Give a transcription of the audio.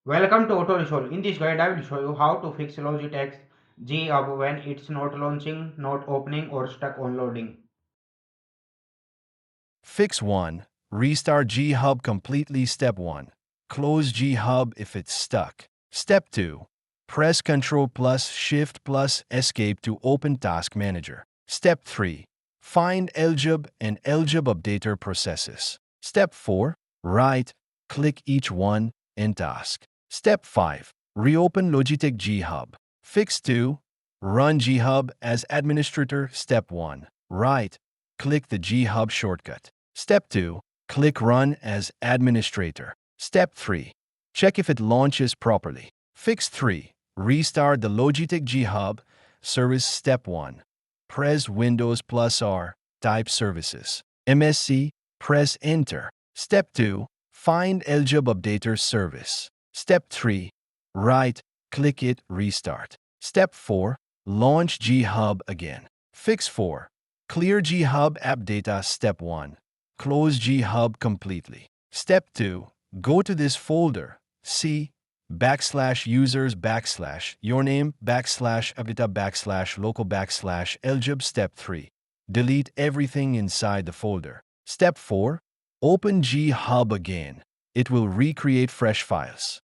Welcome to Auto Resolve. In this guide, I will show you how to fix Logitech G Hub when it's not launching, not opening, or stuck on loading. Fix 1. Restart G Hub completely. Step 1. Close G Hub if it's stuck. Step 2. Press Ctrl plus Shift plus Escape to open Task Manager. Step 3. Find LGIB and LGIB updater processes. Step 4. Right-click each one in Task. Step 5. Reopen Logitech G Hub. Fix 2. Run G Hub as administrator. Step 1. Right-click the G Hub shortcut. Step 2. Click Run as administrator. Step 3. Check if it launches properly. Fix 3. Restart the Logitech G Hub service. Step 1. Press Windows plus R. Type services. MSC. Press Enter. Step 2. Find LGIB updater service. Step 3. Right-click it. Restart. Step 4. Launch G Hub again. Fix 4. Clear G Hub app data. Step 1. Close G Hub completely. Step 2. Go to this folder. C /users /your name /avita /local /ljib. Step 3. Delete everything inside the folder. Step 4. Open G Hub again. It will recreate fresh files.